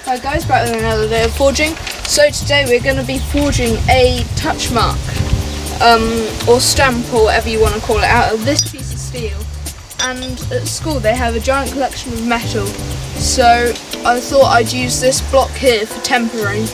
Hi guys, back with another day of forging. So today we're going to be forging a touch mark, or stamp, or whatever you want to call it, out of this piece of steel. And at school they have a giant collection of metal, so I thought I'd use this block here for tempering,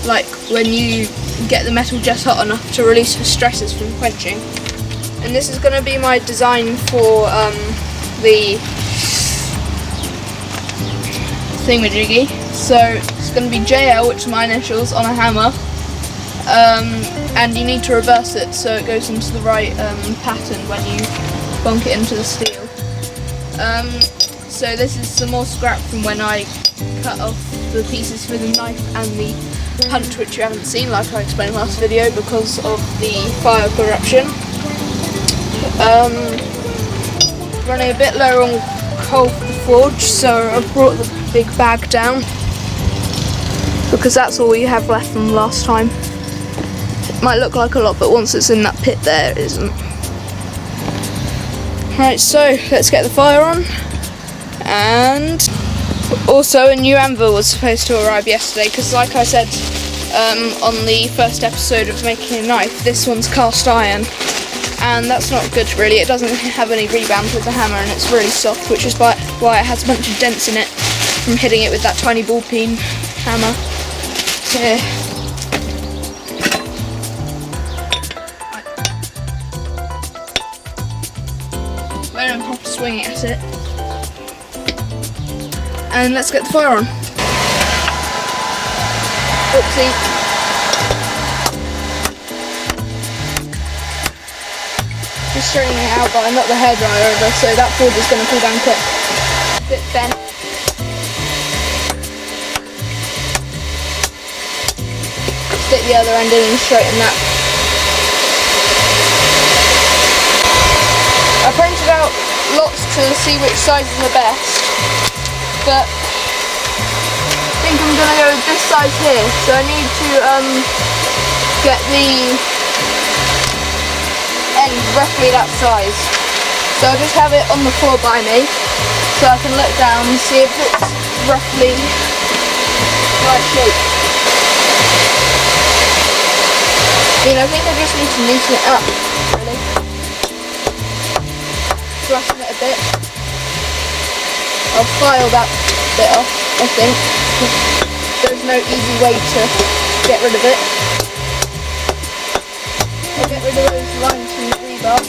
like when you get the metal just hot enough to release the stresses from quenching. And this is going to be my design for the thingamajiggy. So it's going to be JL, which is my initials, on a hammer, and you need to reverse it so it goes into the right pattern when you bonk it into the steel. So this is some more scrap from when I cut off the pieces for the knife and the punch, which you haven't seen, like I explained last video, because of the fire corruption. Running a bit low on coal for the forge, so I brought the big bag down because that's all we have left from last time. It might look like a lot, but once it's in that pit there, it isn't. Right, so let's get the fire on. And also a new anvil was supposed to arrive yesterday, because like I said on the first episode of making a knife, this one's cast iron, and that's not good really. It doesn't have any rebound with the hammer, and it's really soft, which is why it has a bunch of dents in it from hitting it with that tiny ball peen hammer here. Why don't I have to swing it at it? And let's get the fire on. Oopsie. Just straightening it out, but I knocked the hairdryer over, so that forge is going to cool down quick. Bit bent. Stick the other end in and straighten that. I printed out lots to see which size is the best, but I think I'm going to go with this size here, so I need to get the end roughly that size. So I'll just have it on the floor by me, so I can look down and see if it's roughly the right shape. I think I just need to neaten it up, really. Flatten it a bit. I'll file that bit off, I think. There's no easy way to get rid of it. I'll get rid of those lines from the rebar.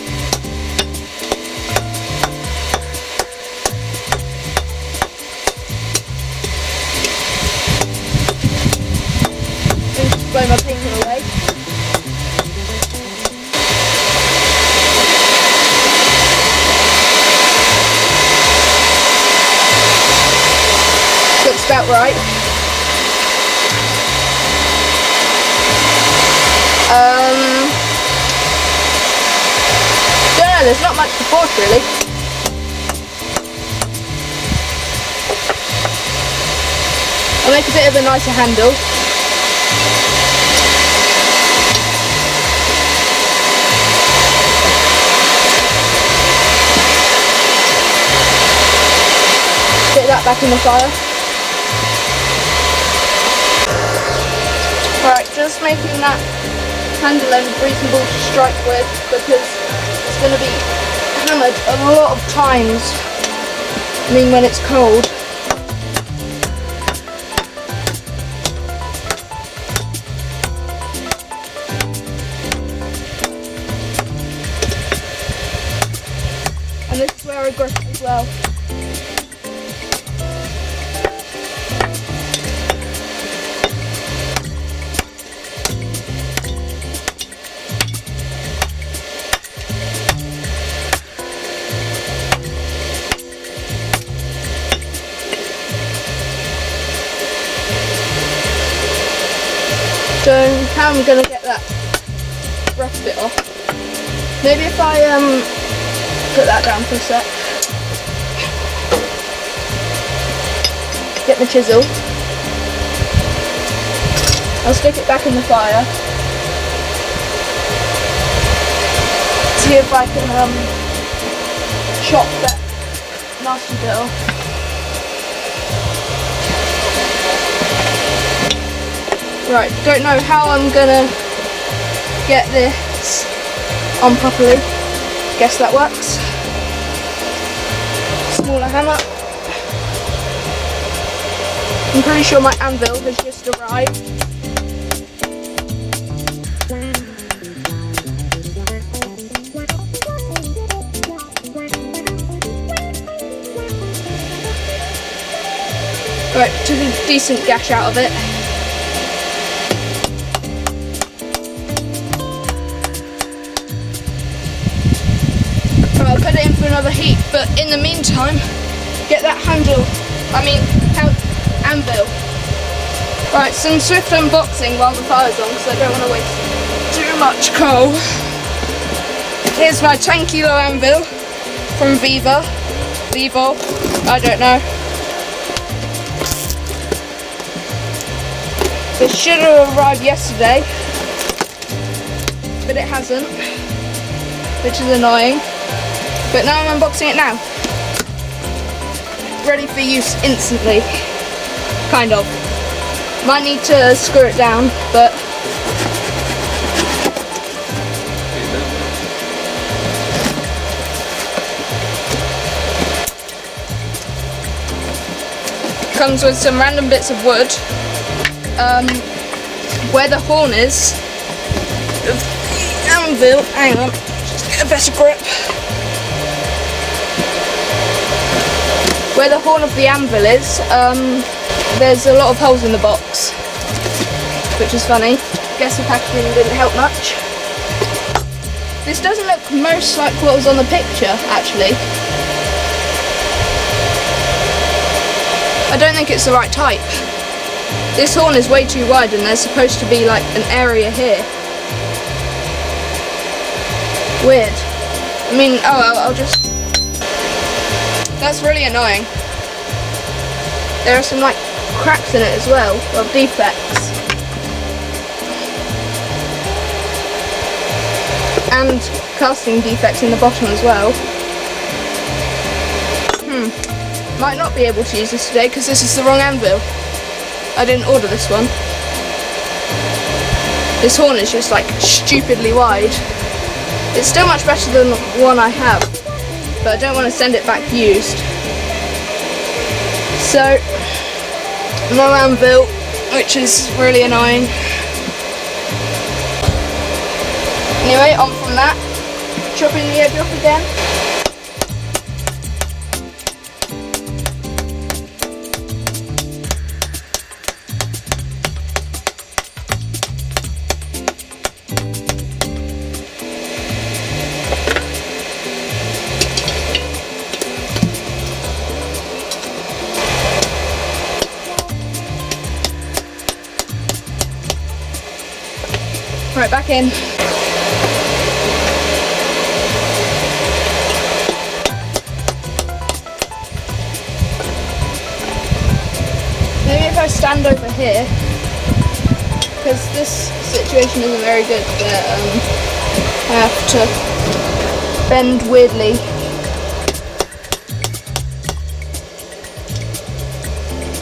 And just blow my painting away. Looks about right. Don't know, there's not much to forge really. I'll make a bit of a nicer handle. Stick that back in the fire. Right, just making that handle end reasonable to strike with, because it's going to be hammered a lot of times, I mean when it's cold. And this is where I grip as well. So how I'm going to get that rough bit off? Maybe if I put that down for a sec. Get the chisel. I'll stick it back in the fire. See if I can chop that nasty bit off. Right, don't know how I'm gonna get this on properly. Guess that works. Smaller hammer. I'm pretty sure my anvil has just arrived. Right, took a decent gash out of it. Right, I'll put it in for another heat, but in the meantime, get that anvil. Right, some swift unboxing while the fire's on, because I don't want to waste too much coal. Here's my 10 kilo anvil from Vivo, I don't know. This should have arrived yesterday, but it hasn't, which is annoying. But now I'm unboxing it now. Ready for use instantly, kind of. Might need to screw it down, but comes with some random bits of wood. Where the horn is of the anvil, hang on, just get a better grip. Where the horn of the anvil is, there's a lot of holes in the box, which is funny. Guess the packaging didn't help much. This doesn't look most like what was on the picture, actually. I don't think it's the right type. This horn is way too wide and there's supposed to be like an area here. Weird. I mean, oh well, I'll just... That's really annoying. There are some like cracks in it as well, or defects. And casting defects in the bottom as well. Might not be able to use this today because this is the wrong anvil. I didn't order this one. This horn is just like stupidly wide. It's still much better than the one I have, but I don't want to send it back used. So, no anvil, which is really annoying. Anyway, on from that, chopping the edge off again. Right, back in. Maybe if I stand over here, because this situation isn't very good, but I have to bend weirdly.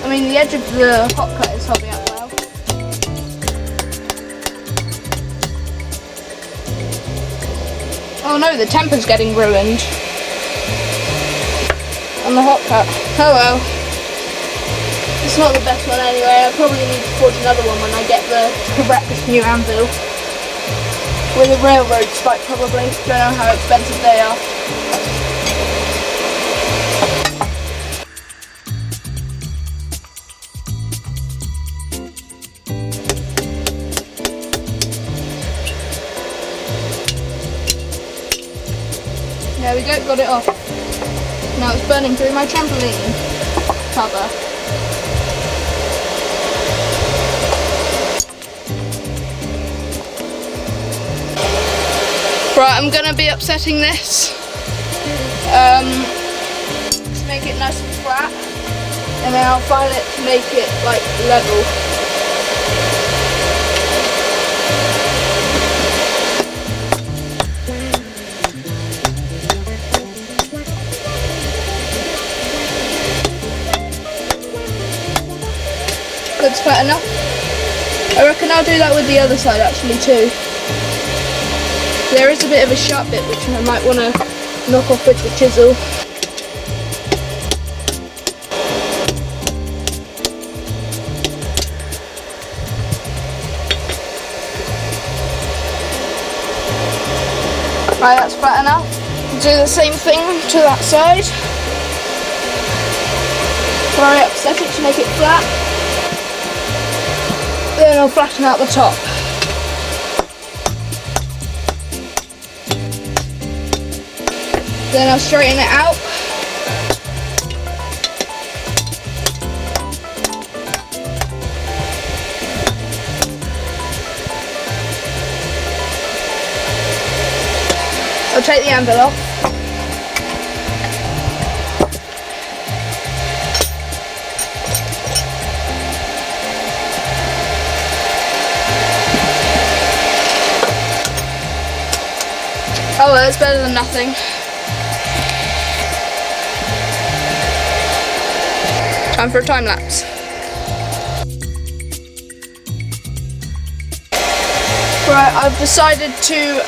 I mean, the edge of the hot cut is holding up well. Oh no, the temper's getting ruined on the hot cut. Oh well. It's not the best one anyway. I probably need to forge another one when I get the correct new anvil. With a railroad spike probably. Don't know how expensive they are. There we go, got it off. Now it's burning through my trampoline cover. Right, I'm gonna be upsetting this to make it nice and flat, and then I'll file it to make it like level. That's fat enough. I reckon I'll do that with the other side actually too. There is a bit of a sharp bit which I might want to knock off with the chisel. Right, that's flat enough. Do the same thing to that side. Try upset it to make it flat. Then I'll flatten out the top. Then I'll straighten it out. I'll take the handle off. Oh well, it's better than nothing. Time for a time lapse. Right, I've decided to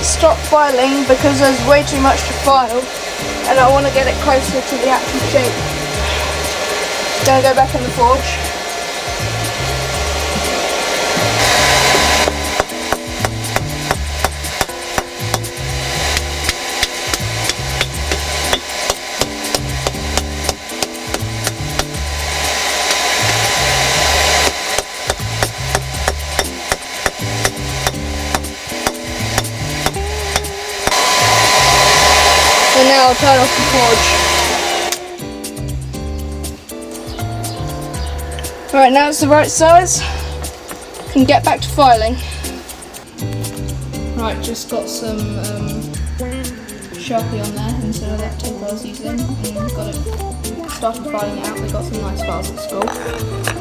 stop filing because there's way too much to file and I want to get it closer to the actual shape. Gonna go back in the forge. And now I'll turn off the forge. Alright, now it's the right size. Can get back to filing. Right, just got some Sharpie on there instead of that tape I was using. And got it. Started filing it out. We got some nice files at school.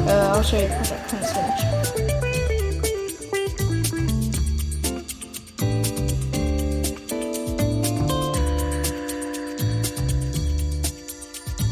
I'll show you the project when it's finished.